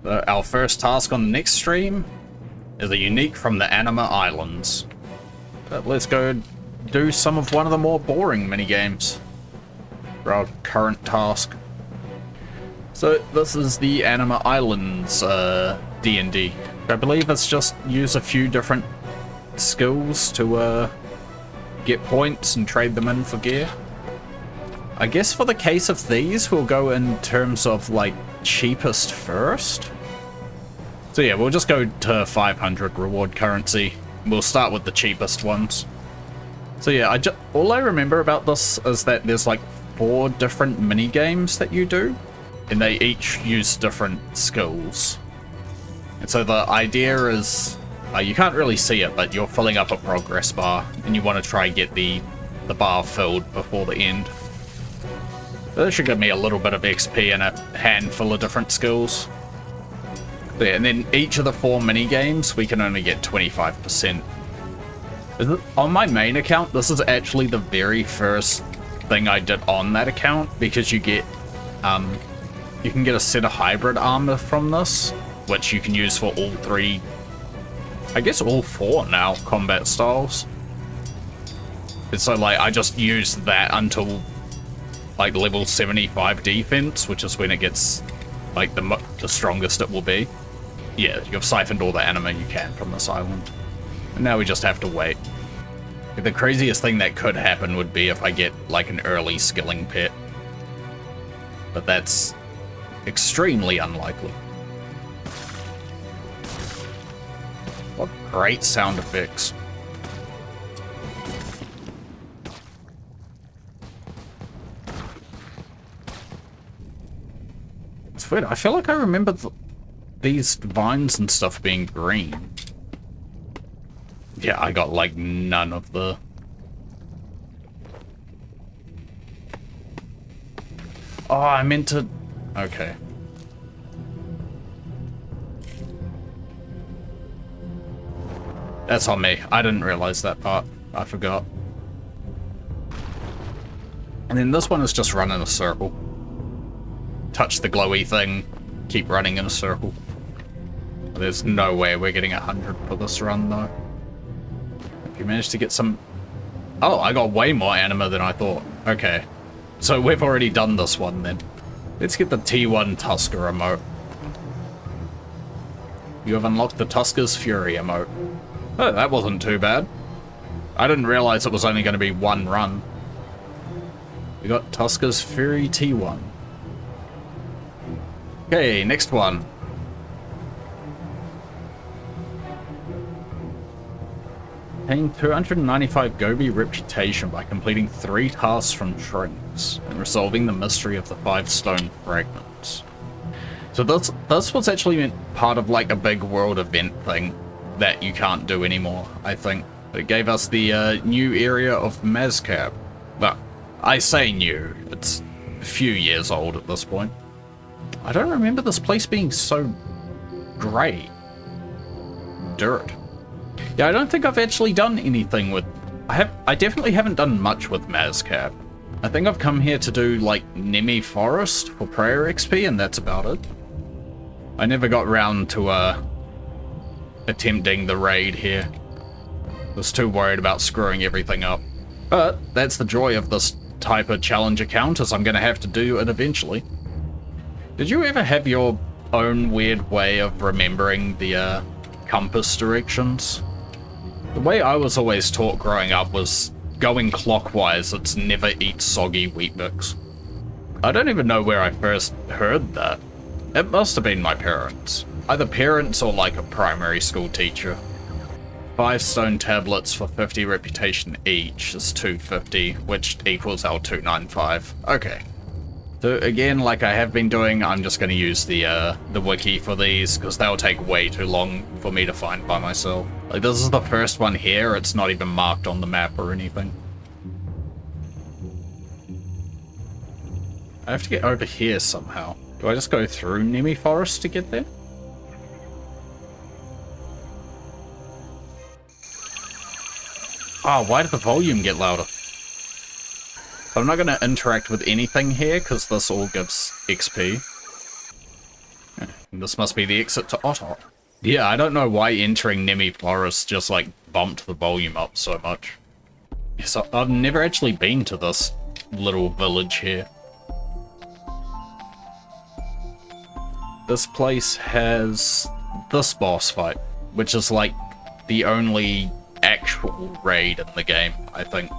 Our first task on the next stream is a unique from the Anima Islands. But let's go do some of one of the more boring minigames for our current task. So this is the Anima Islands D&D. I believe it's just use a few different skills to get points and trade them in for gear. I guess for the case of these, we'll go in terms of like cheapest first. So yeah, we'll just go to 500 reward currency. We'll start with the cheapest ones. So yeah, all I remember about this is that there's like 4 different mini games that you do, and they each use different skills. And so the idea is, you can't really see it, but you're filling up a progress bar, and you want to try and get the bar filled before the end. So that should give me a little bit of XP and a handful of different skills. Yeah, and then each of the 4 mini games, we can only get 25%. On my main account, this is actually the very first thing I did on that account, because you get, you can get a set of hybrid armor from this, which you can use for all 3, I guess all 4 now, combat styles. And so, like, I just used that until, like, level 75 defense, which is when it gets, like, the strongest it will be. Yeah, you've siphoned all the anima you can from this island. And now we just have to wait. The craziest thing that could happen would be if I get, like, an early skilling pet. But that's extremely unlikely. What great sound effects. It's weird, I feel like I remember these vines and stuff being green. Yeah, I got like none of the... Oh, I meant to... Okay. That's on me. I didn't realize that part. I forgot. And then this one is just run in a circle. Touch the glowy thing, keep running in a circle. There's no way we're getting 100 for this run, though. If you managed to get some... Oh, I got way more anima than I thought. Okay. So we've already done this one, then. Let's get the T1 Tusker emote. You have unlocked the Tusker's Fury emote. Oh, that wasn't too bad. I didn't realize it was only going to be 1 run. We got Tusker's Fury T1. Okay, next one. Obtain 295 Goebie reputation by completing 3 tasks from Trinks and resolving the mystery of the 5 stone fragments. So this was actually meant part of like a big world event thing that you can't do anymore, I think. It gave us the new area of Mazcab. Well, I say new, it's a few years old at this point. I don't remember this place being so grey. Dirt. Yeah, I don't think I've actually done anything with... I definitely haven't done much with Mazcab. I think I've come here to do, like, Nemi Forest for prayer XP, and that's about it. I never got round to, attempting the raid here. I was too worried about screwing everything up. But that's the joy of this type of challenge account, is I'm gonna have to do it eventually. Did you ever have your own weird way of remembering the, compass directions? The way I was always taught growing up was going clockwise, it's never eat soggy Weet-Bix. I don't even know where I first heard that. It must have been my parents. Either parents or like a primary school teacher. 5 stone tablets for 50 reputation each is 250, which equals our 295. Okay. So again, like I have been doing, I'm just going to use the wiki for these, because they'll take way too long for me to find by myself. Like, this is the first one here, it's not even marked on the map or anything. I have to get over here somehow. Do I just go through Nemi Forest to get there? Oh, why did the volume get louder? I'm not going to interact with anything here, because this all gives XP. This must be the exit to Otot. Yeah, I don't know why entering Nemi Forest just, like, bumped the volume up so much. So I've never actually been to this little village here. This place has this boss fight, which is, like, the only actual raid in the game, I think.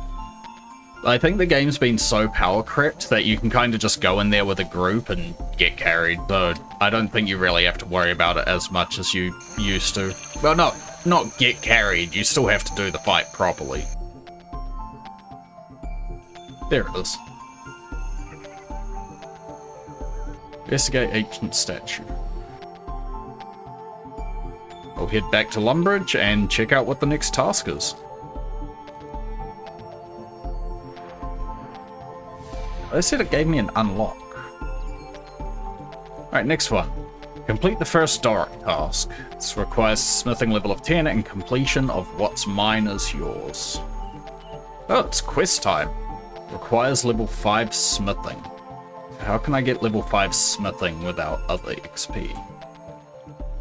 I think the game's been so power crept that you can kind of just go in there with a group and get carried, so I don't think you really have to worry about it as much as you used to. Well, not get carried, you still have to do the fight properly. There it is. Investigate ancient statue. I'll head back to Lumbridge and check out what the next task is. They said it gave me an unlock. Alright, next one. Complete the first Doric task. This requires smithing level of 10 and completion of what's mine is yours. Oh, it's quest time. Requires level 5 smithing. How can I get level 5 smithing without other XP?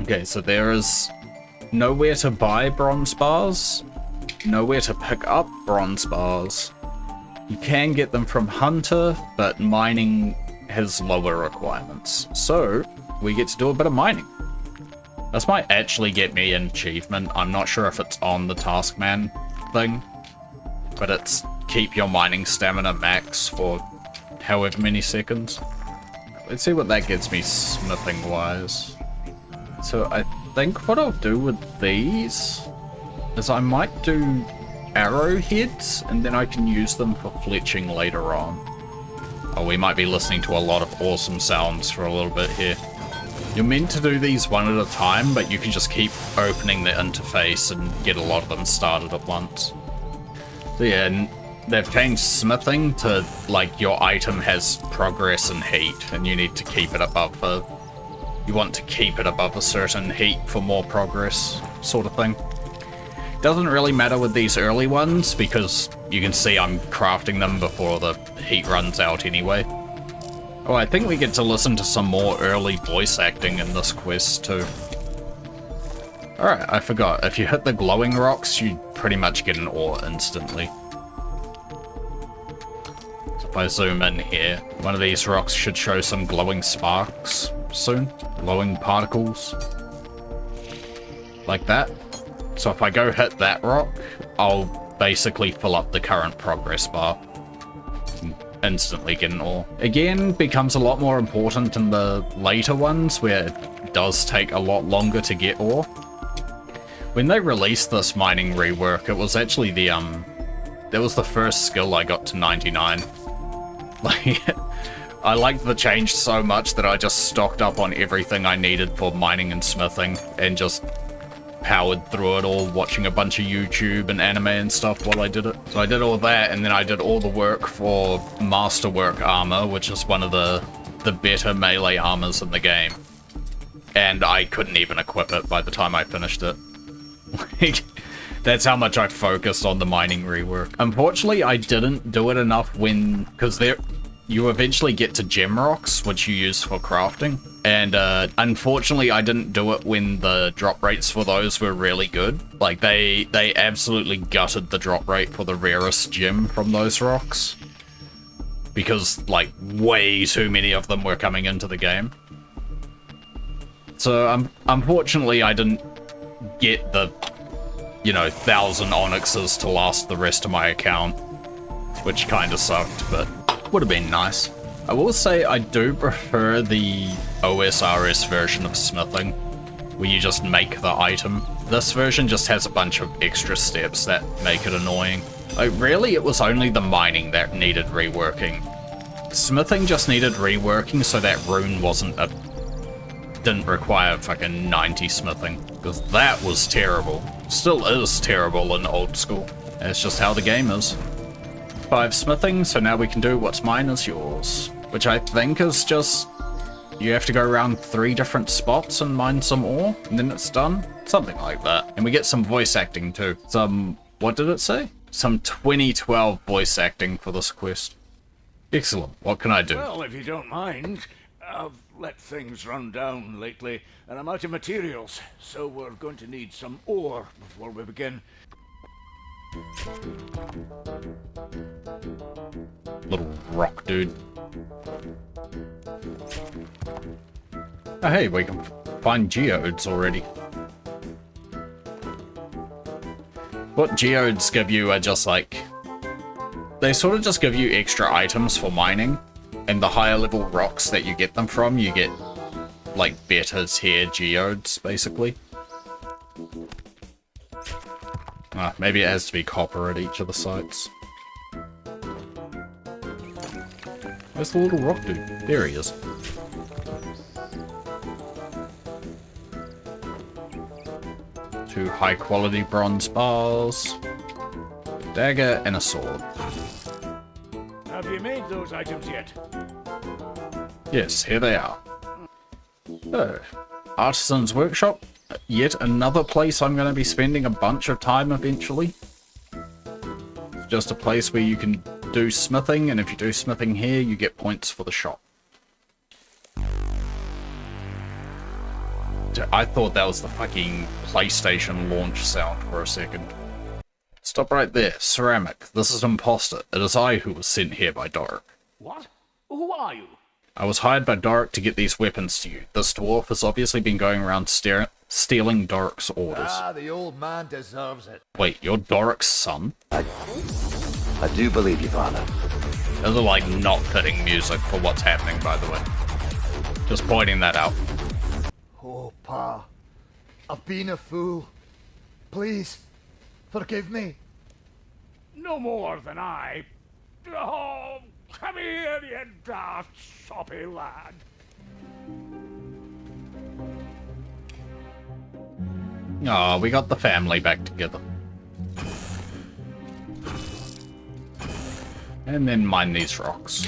Okay, so there is nowhere to buy bronze bars, nowhere to pick up bronze bars. You can get them from Hunter, but mining has lower requirements. So, we get to do a bit of mining. This might actually get me an achievement. I'm not sure if it's on the Taskman thing, but it's keep your mining stamina max for however many seconds. Let's see what that gets me smithing-wise. So I think what I'll do with these is I might do arrowheads, and then I can use them for fletching later on. Oh, we might be listening to a lot of awesome sounds for a little bit here. You're meant to do these one at a time, but you can just keep opening the interface and get a lot of them started at once. So yeah, and they've changed smithing to, like, your item has progress and heat, and you need to keep it above a... You want to keep it above a certain heat for more progress, sort of thing. Doesn't really matter with these early ones, because you can see I'm crafting them before the heat runs out anyway. Oh, I think we get to listen to some more early voice acting in this quest, too. Alright, I forgot. If you hit the glowing rocks, you pretty much get an ore instantly. So if I zoom in here, one of these rocks should show some glowing sparks soon. Glowing particles. Like that. So if I go hit that rock, I'll basically fill up the current progress bar. Instantly get an ore. Again, becomes a lot more important in the later ones, where it does take a lot longer to get ore. When they released this mining rework, it was actually the, that was the first skill I got to 99. Like, I liked the change so much that I just stocked up on everything I needed for mining and smithing, and just powered through it all, watching a bunch of YouTube and anime and stuff while I did it. So I did all that, and then I did all the work for Masterwork Armor, which is one of the better melee armors in the game. And I couldn't even equip it by the time I finished it. Like, that's how much I focused on the mining rework. Unfortunately, I didn't do it enough when... because you eventually get to gem rocks, which you use for crafting. And unfortunately, I didn't do it when the drop rates for those were really good. Like, they absolutely gutted the drop rate for the rarest gem from those rocks. Because, like, way too many of them were coming into the game. So, unfortunately, I didn't get the, 1,000 onyxes to last the rest of my account. Which kind of sucked, but would have been nice. I will say I do prefer the OSRS version of smithing, where you just make the item. This version just has a bunch of extra steps that make it annoying. Like, really, it was only the mining that needed reworking. Smithing just needed reworking so that rune didn't require fucking 90 smithing, because that was terrible. Still is terrible in old school. That's just how the game is. 5 smithing, so now we can do what's mine is yours. Which I think is just... you have to go around 3 different spots and mine some ore, and then it's done. Something like that. And we get some voice acting too. Some... what did it say? Some 2012 voice acting for this quest. Excellent. What can I do? Well, if you don't mind, I've let things run down lately, and I'm out of materials, so we're going to need some ore before we begin. Little rock dude. Oh, hey, we can find geodes already. What geodes give you are just like... They sort of just give you extra items for mining. And the higher level rocks that you get them from, you get like better tier geodes, basically. Maybe it has to be copper at each of the sites. Where's the little rock dude? There he is. Two high quality bronze bars, a dagger, and a sword. Have you made those items yet? Yes, here they are. Oh, Artisan's Workshop. Yet another place I'm going to be spending a bunch of time eventually. It's just a place where you can do smithing, and if you do smithing here, you get points for the shop. I thought that was the fucking PlayStation launch sound for a second. Stop right there. Ceramic. This is imposter. It is I who was sent here by Doric. What? Who are you? I was hired by Doric to get these weapons to you. This dwarf has obviously been going around stealing Doric's orders. Ah, the old man deserves it. Wait, you're Doric's son? I do believe you, father. Those are like not fitting music for what's happening, by the way. Just pointing that out. Oh, Pa. I've been a fool. Please, forgive me. No more than I. Oh, come here, you daft, soppy lad. Oh, we got the family back together. And then mine these rocks.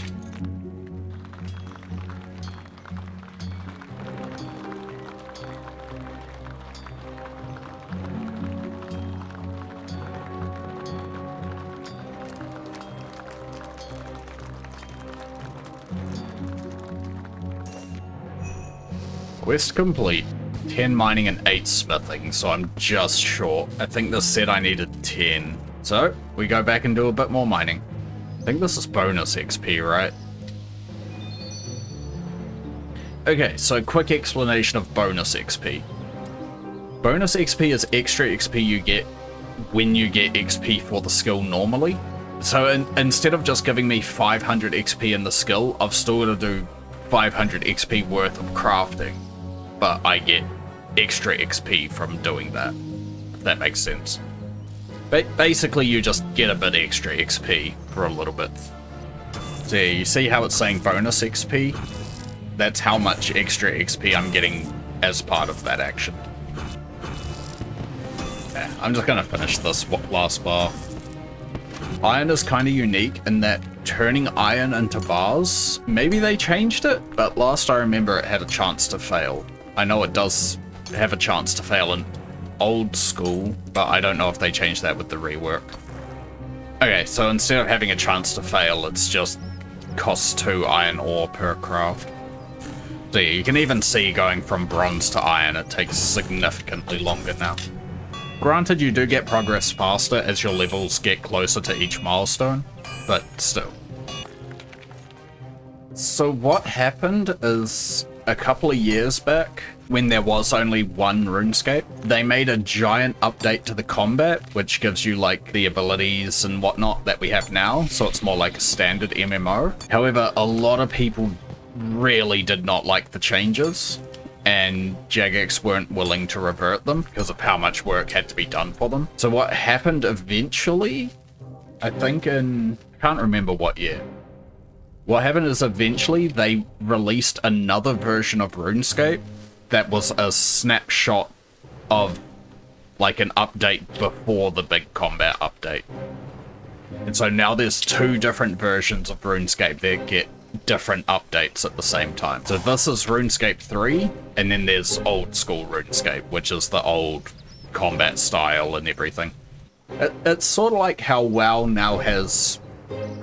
Quest complete. 10 mining and 8 smithing, so I'm just short. I think this said I needed 10. So, we go back and do a bit more mining. I think this is bonus XP, right? Okay, so quick explanation of bonus XP. Bonus XP is extra XP you get when you get XP for the skill normally. So instead of just giving me 500 XP in the skill, I've still got to do 500 XP worth of crafting. But I get extra XP from doing that, if that makes sense. Basically, you just get a bit extra XP for a little bit. So yeah, you see how it's saying bonus XP? That's how much extra XP I'm getting as part of that action. Yeah, I'm just gonna finish this last bar. Iron is kind of unique in that turning iron into bars, maybe they changed it, but last I remember it had a chance to fail. I know it does have a chance to fail in old school, but I don't know if they changed that with the rework. Okay, so instead of having a chance to fail, it's just costs 2 iron ore per craft. So yeah, you can even see going from bronze to iron, it takes significantly longer now. Granted, you do get progress faster as your levels get closer to each milestone, but still. So what happened is, a couple of years back, when there was only one RuneScape, they made a giant update to the combat, which gives you like the abilities and whatnot that we have now, so it's more like a standard MMO. However, a lot of people really did not like the changes, and Jagex weren't willing to revert them because of how much work had to be done for them. So what happened eventually, I think in, can't remember what year. What happened is eventually they released another version of RuneScape that was a snapshot of like an update before the big combat update. And so now there's 2 different versions of RuneScape that get different updates at the same time. So this is RuneScape 3, and then there's old school RuneScape, which is the old combat style and everything. It's sort of like how WoW now has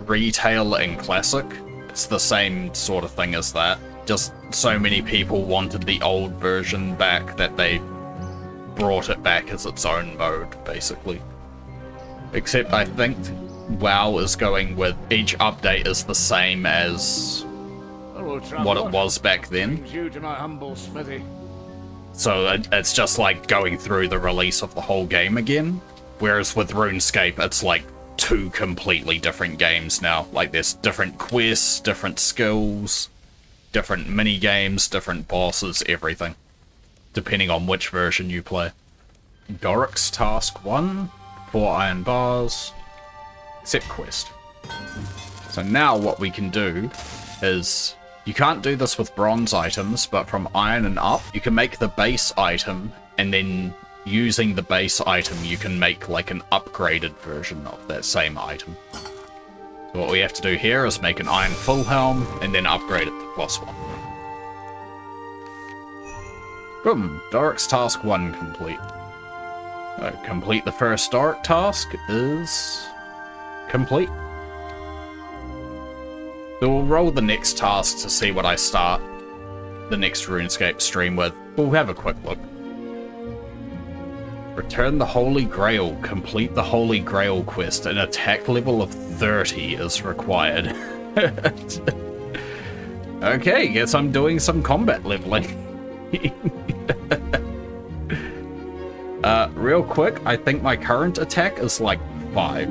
retail and classic. It's the same sort of thing as that. Just so many people wanted the old version back that they brought it back as its own mode, basically. Except I think WoW is going with each update is the same as what it was back then. You to my humble smithy. So it's just like going through the release of the whole game again. Whereas with RuneScape, it's like 2 completely different games now. Like there's different quests, different skills, different mini games, different bosses, everything. Depending on which version you play. Doric's Task 1, 4 iron bars, except quest. So now what we can do is, you can't do this with bronze items, but from iron and up, you can make the base item, and then using the base item, you can make like an upgraded version of that same item. So what we have to do here is make an iron full helm, and then upgrade it to +1. Boom, Doric's Task 1 complete. Complete the first Doric task is complete. So we'll roll the next task to see what I start the next RuneScape stream with. We'll have a quick look. Return the Holy Grail. Complete the Holy Grail quest. An attack level of 30 is required. Okay, guess I'm doing some combat leveling. Real quick, I think my current attack is like 5.